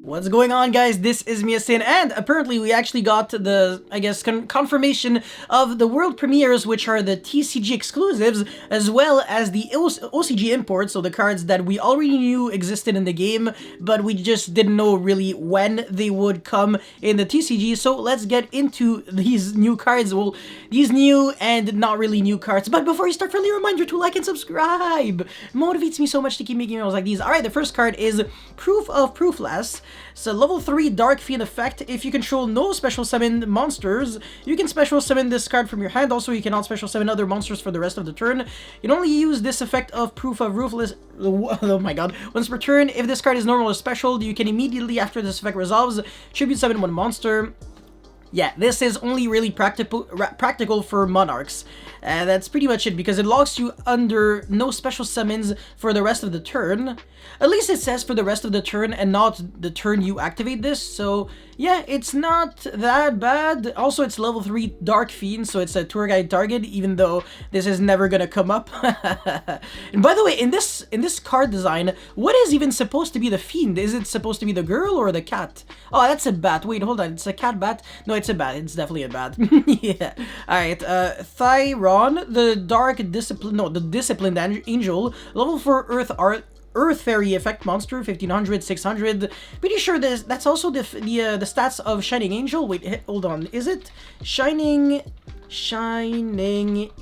What's going on, guys? This is Miasin, and apparently we actually got the, I guess, confirmation of the world premieres, which are the TCG exclusives, as well as the OCG imports, so the cards that we already knew existed in the game, but we just didn't know really when they would come in the TCG. So let's get into these new cards, well, these new and not really new cards. But before you start, friendly reminder to like and subscribe. It motivates me so much to keep making videos like these. Alright, the first card is Proof of Proofless. It's a level 3 Dark Fiend effect. If you control no special summon monsters, you can special summon this card from your hand. Also, you cannot special summon other monsters for the rest of the turn. You can only use this effect of Proof of Roofless. Oh my god. Once per turn, if this card is normal or special, you can immediately after this effect resolves, tribute summon one monster. Yeah, this is only really practical for Monarchs. That's pretty much it, because it locks you under no special summons for the rest of the turn. At least it says for the rest of the turn and not the turn you activate this, so yeah, it's not that bad. Also, it's level 3 Dark Fiend, so it's a tour guide target, even though this is never gonna come up. And by the way, in this card design, what is even supposed to be the Fiend? Is it supposed to be the girl or the cat? Oh, that's a bat. Wait, hold on, it's a cat bat? No, it's a bat. It's definitely a bat. Yeah. Alright, Thyron, the Disciplined Angel, level 4 Earth Fairy effect monster, 1500, 600. Pretty sure that's also the stats of Shining Angel. Wait, hold on. Is it Shining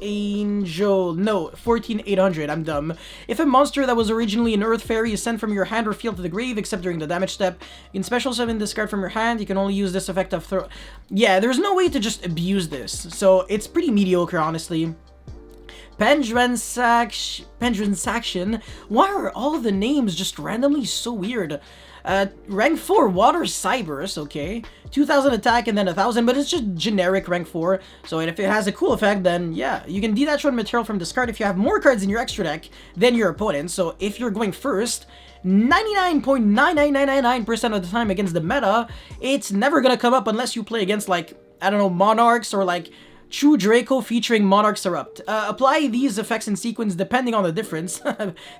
Angel? No, 14800. I'm dumb. If a monster that was originally an Earth Fairy is sent from your hand or field to the grave, except during the damage step, you can special summon this card from your hand. You can only use this effect of throw. Yeah, there's no way to just abuse this, so it's pretty mediocre, honestly. Pendransaction. Why are all the names just randomly so weird? Rank 4, Water Cybers, okay. 2000 attack and then 1000, but it's just generic rank 4. So if it has a cool effect, then yeah, you can detach one material from this card if you have more cards in your extra deck than your opponent. So if you're going first, 99.99999% of the time against the meta, it's never gonna come up unless you play against, like, I don't know, Monarchs or like True Draco featuring Monarchs Erupt. Apply these effects in sequence depending on the difference.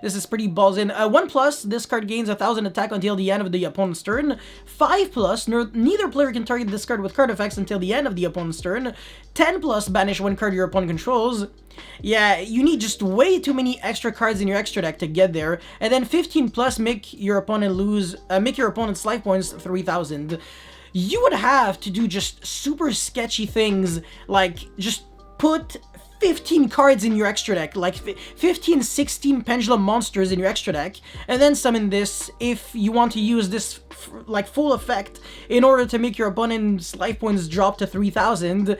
This is pretty balls in. 1+, this card gains 1000 attack until the end of the opponent's turn. 5+, neither player can target this card with card effects until the end of the opponent's turn. 10+, banish one card your opponent controls. Yeah, you need just way too many extra cards in your extra deck to get there. And then 15+, make your opponent's life points 3000. You would have to do just super sketchy things, like just put 15 cards in your extra deck, like 15, 16 pendulum monsters in your extra deck, and then summon this if you want to use this like full effect in order to make your opponent's life points drop to 3000.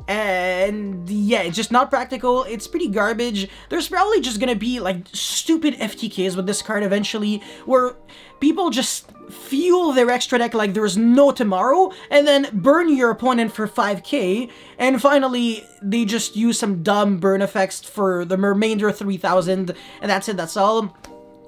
And yeah, it's just not practical. It's pretty garbage. There's probably just gonna be like stupid FTKs with this card eventually, where people just fuel their extra deck like there's no tomorrow, and then burn your opponent for 5k, and finally they just use some dumb burn effects for the remainder 3000, and that's it, that's all.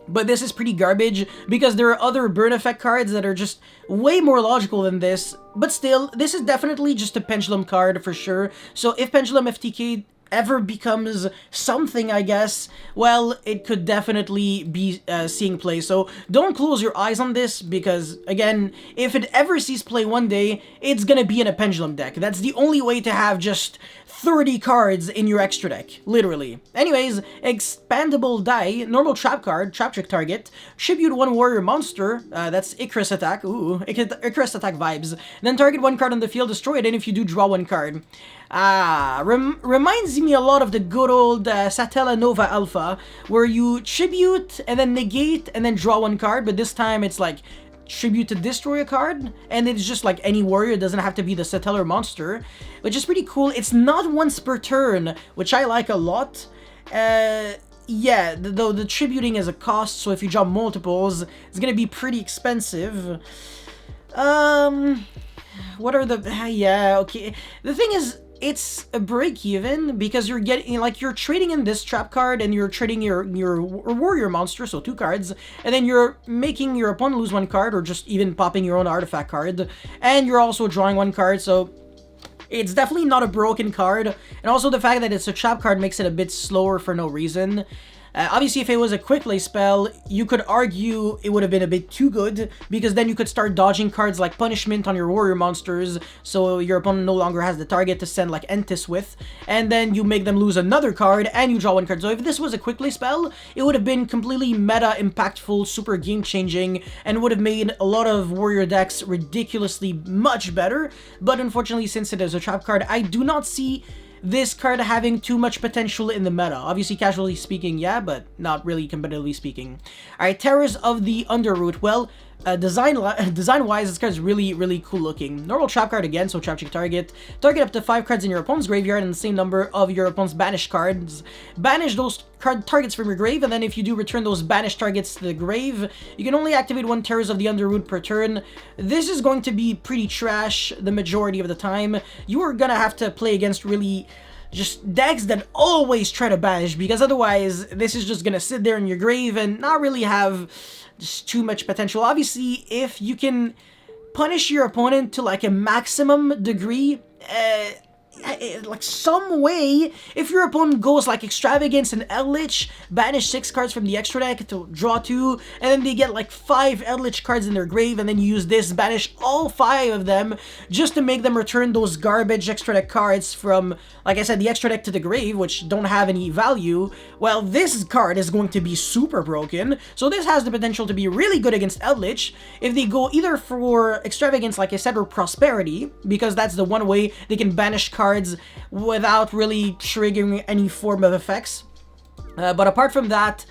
But this is pretty garbage, because there are other burn effect cards that are just way more logical than this. But still, this is definitely just a Pendulum card for sure. So if Pendulum FTK ever becomes something, I guess, well, it could definitely be seeing play. So don't close your eyes on this, because again, if it ever sees play one day, it's gonna be in a Pendulum deck. That's the only way to have just 30 cards in your extra deck, literally. Anyways, Expandable Die, normal trap card, trap trick target, tribute one warrior monster, that's Icarus attack, ooh, Icarus attack vibes, then target one card on the field, destroy it, and if you do, draw one card. Reminds me a lot of the good old Satella Nova Alpha, where you tribute, and then negate, and then draw one card, but this time it's like tribute to destroy a card, and it's just like any warrior. It doesn't have to be the Satellar monster, which is pretty cool. It's not once per turn, which I like a lot. Yeah, though the tributing is a cost, so if you draw multiples, it's gonna be pretty expensive. What are the... yeah, okay. The thing is, it's a break-even, because you're getting, like, you're trading in this trap card, and you're trading your warrior monster, so 2 cards, and then you're making your opponent lose 1 card, or just even popping your own artifact card, and you're also drawing 1 card, so it's definitely not a broken card. And also the fact that it's a trap card makes it a bit slower for no reason. Obviously, if it was a quick play spell, you could argue it would have been a bit too good, because then you could start dodging cards like Punishment on your warrior monsters, so your opponent no longer has the target to send like Entis with, and then you make them lose another card, and you draw one card. So if this was a quick play spell, it would have been completely meta, impactful, super game-changing, and would have made a lot of warrior decks ridiculously much better, but unfortunately, since it is a trap card, I do not see this card having too much potential in the meta. Obviously, casually speaking, yeah, but not really competitively speaking. Alright, Terrors of the Underroot. Well, design-wise, this card is really cool looking. Normal trap card again, so trap check target. Target up to 5 cards in your opponent's graveyard and the same number of your opponent's banished cards. Banish those card targets from your grave, and then if you do return those banished targets to the grave, you can only activate 1 Terrors of the Underroot per turn. This is going to be pretty trash the majority of the time. You are gonna have to play against really just decks that always try to banish, because otherwise this is just gonna sit there in your grave and not really have just too much potential. Obviously, if you can punish your opponent to like a maximum degree, like some way, if your opponent goes like Extravagance and Eldritch, banish 6 cards from the extra deck to draw 2, and then they get like 5 Eldritch cards in their grave, and then you use this, banish all 5 of them, just to make them return those garbage extra deck cards from, like I said, the extra deck to the grave, which don't have any value. Well, this card is going to be super broken, so this has the potential to be really good against Eldritch if they go either for Extravagance, like I said, or Prosperity, because that's the one way they can banish cards without really triggering any form of effects. But apart from that,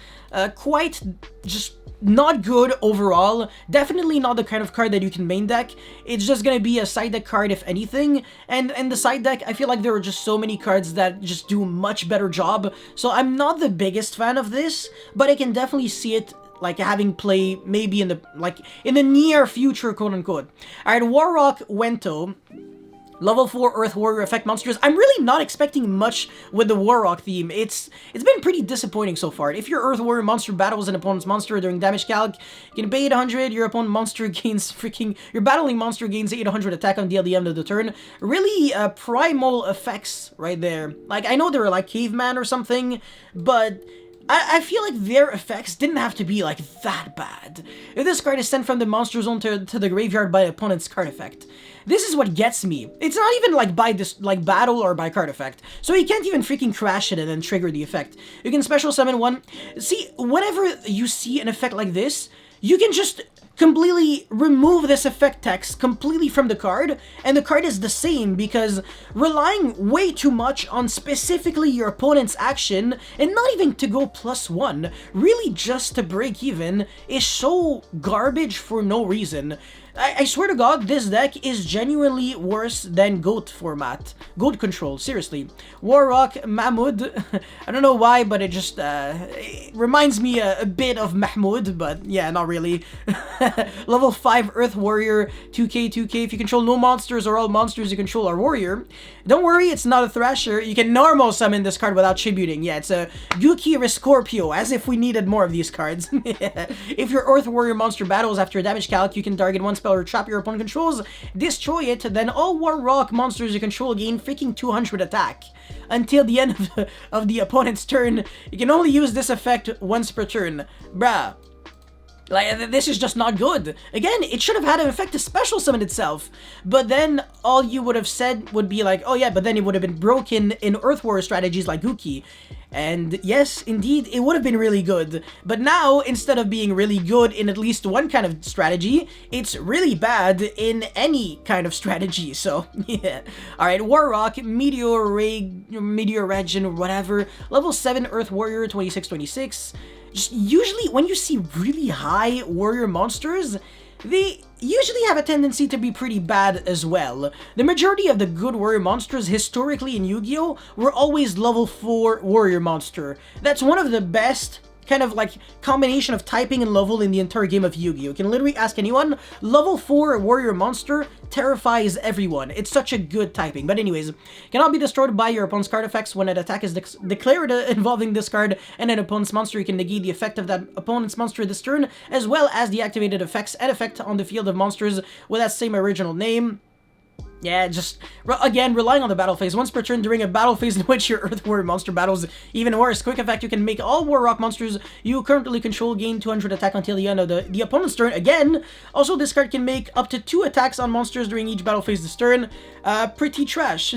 quite just not good overall. Definitely not the kind of card that you can main deck. It's just gonna be a side deck card if anything, and the side deck, I feel like there are just so many cards that just do a much better job, so I'm not the biggest fan of this, but I can definitely see it like having play maybe in the near future, quote unquote. Alright, Warrock Wento. Level 4 Earth Warrior effect monsters. I'm really not expecting much with the Warrock theme. It's been pretty disappointing so far. If your Earth Warrior monster battles an opponent's monster during damage calc, you can pay 800, your opponent monster gains your battling monster gains 800 attack on the end of the turn. Really primal effects right there. Like, I know they were like Caveman or something, but I feel like their effects didn't have to be like that bad. If this card is sent from the monster zone to the graveyard by opponent's card effect, this is what gets me. It's not even like by this battle or by card effect, so you can't even freaking crash it and then trigger the effect. You can special summon one. See, whenever you see an effect like this, you can just completely remove this effect text completely from the card, and the card is the same, because relying way too much on specifically your opponent's action, and not even to go +1, really just to break even, is so garbage for no reason. I swear to God, this deck is genuinely worse than GOAT format. GOAT control, seriously. Warrock Mahmoud, I don't know why, but it just it reminds me a bit of Mahmoud, but yeah, not really. Level 5 Earth Warrior, 2k, 2k. If you control no monsters or all monsters you control are warrior, don't worry, it's not a Thrasher. You can normal summon this card without tributing. Yeah, it's a Yuki Scorpio, as if we needed more of these cards. If your Earth Warrior monster battles after a damage calc, you can target one spell or trap your opponent controls, destroy it, then all Warrock monsters you control gain freaking 200 attack. Until the end of the opponent's turn, you can only use this effect once per turn. Bruh. Like, this is just not good. Again, it should have had an effect to special summon itself, but then all you would have said would be like, oh yeah, but then it would have been broken in Earth Warrior strategies like Guki. And yes, indeed, it would have been really good. But now, instead of being really good in at least one kind of strategy, it's really bad in any kind of strategy, so yeah. Alright, Warrock, Meteor Regen, whatever. Level 7 Earth Warrior, 2626. Just usually, when you see really high warrior monsters, they usually have a tendency to be pretty bad as well. The majority of the good warrior monsters historically in Yu-Gi-Oh! Were always level 4 warrior monster. That's one of the best kind of like combination of typing and level in the entire game of Yu-Gi-Oh! You can literally ask anyone, level 4 warrior monster terrifies everyone. It's such a good typing. But anyways, cannot be destroyed by your opponent's card effects. When an attack is declared involving this card and an opponent's monster, you can negate the effect of that opponent's monster this turn, as well as the activated effects and effect on the field of monsters with that same original name. Yeah, just, again, relying on the battle phase. Once per turn during a battle phase in which your Earth Warrior monster battles even worse. Quick effect, you can make all War Rock monsters you currently control gain 200 attack until the end of the opponent's turn. Again, also this card can make up to 2 attacks on monsters during each battle phase this turn. Pretty trash.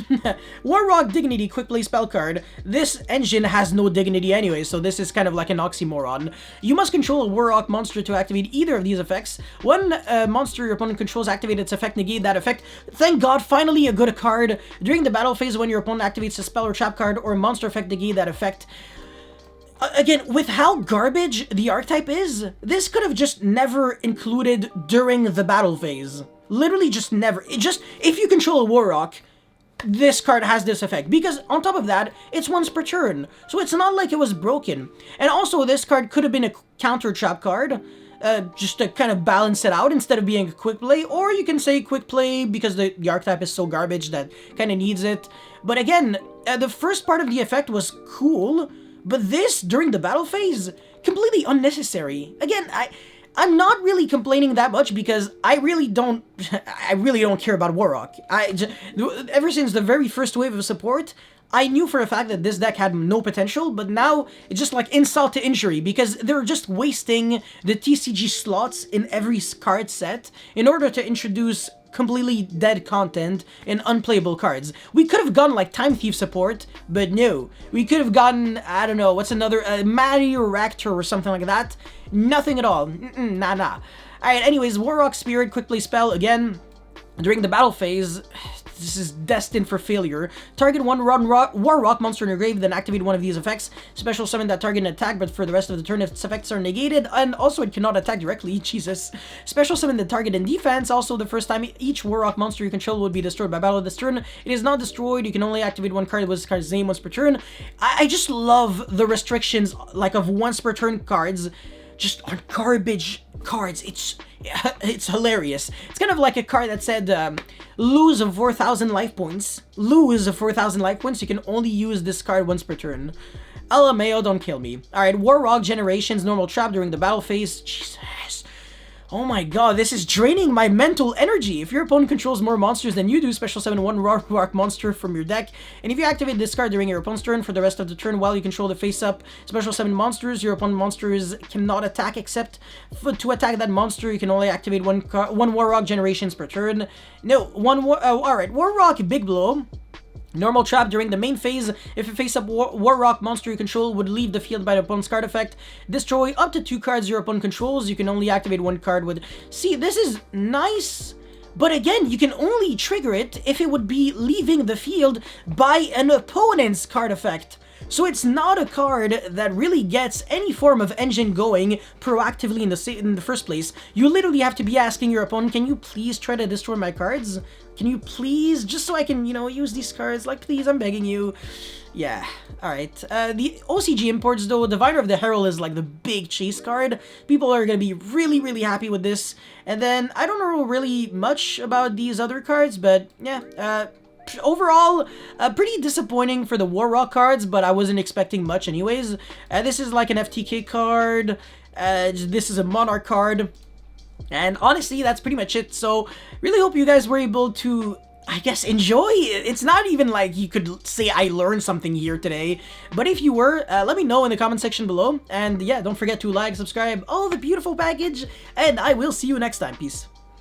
War Rock Dignity quick play spell card. This engine has no dignity anyway, so this is kind of like an oxymoron. You must control a War Rock monster to activate either of these effects. One monster your opponent controls activate its effect, negate that effect. Thank God, finally a good card. During the battle phase, when your opponent activates a spell or trap card or monster effect, negate that effect. Again, with how garbage the archetype is, this could have just never included during the battle phase. Literally just never. If you control a War Rock, this card has this effect, because on top of that, it's once per turn, so it's not like it was broken. And also, this card could have been a counter trap card, just to kind of balance it out instead of being a quick play, or you can say quick play because the archetype is so garbage that kind of needs it. But again, the first part of the effect was cool, but this, during the battle phase, completely unnecessary. Again, I'm not really complaining that much because I really don't care about War Rock. Ever since the very first wave of support, I knew for a fact that this deck had no potential, but now it's just like insult to injury because they're just wasting the TCG slots in every card set in order to introduce completely dead content and unplayable cards. We could have gotten like Time Thief support, but no. We could have gotten, I don't know, what's another, Matty or Raptor or something like that. Nothing at all. Nah. Alright, anyways, War Rock Spirit quick play spell again. During the battle phase, this is destined for failure. Target one War Rock monster in your grave, then activate one of these effects. Special summon that target and attack, but for the rest of the turn its effects are negated, and also it cannot attack directly, Jesus. Special summon the target in defense, also the first time each War Rock monster you control would be destroyed by battle this turn. It is not destroyed, you can only activate one card with this card's name once per turn. I just love the restrictions, like, of once per turn cards, just on garbage cards. It's hilarious. It's kind of like a card that said, lose 4,000 life points. Lose 4,000 life points. You can only use this card once per turn. LMAO, don't kill me. Alright, War Rock Generations, normal trap during the battle phase. Jesus. Oh my god, this is draining my mental energy. If your opponent controls more monsters than you do, special summon one War Rock monster from your deck. And if you activate this card during your opponent's turn for the rest of the turn while you control the face-up special summon monsters, your opponent monsters cannot attack except to attack that monster. You can only activate one War Rock Generations per turn. No, alright, War Rock Big Blow. Normal trap during the main phase. If a face-up War Rock monster you control would leave the field by the opponent's card effect, destroy up to 2 cards your opponent controls. You can only activate 1 card with... See, this is nice, but again, you can only trigger it if it would be leaving the field by an opponent's card effect. So it's not a card that really gets any form of engine going proactively in the first place. You literally have to be asking your opponent, can you please try to destroy my cards? Can you please, just so I can, you know, use these cards, like, please, I'm begging you. Yeah, alright. The OCG imports, though, Diviner of the Herald is, like, the big chase card. People are gonna be really, really happy with this. And then, I don't know really much about these other cards, but, yeah, overall, pretty disappointing for the War Rock cards, but I wasn't expecting much anyways. This is like an FTK card. This is a Monarch card. And honestly, that's pretty much it. So, really hope you guys were able to, I guess, enjoy it. It's not even like you could say I learned something here today. But if you were, let me know in the comment section below. And yeah, don't forget to like, subscribe, all the beautiful package. And I will see you next time. Peace.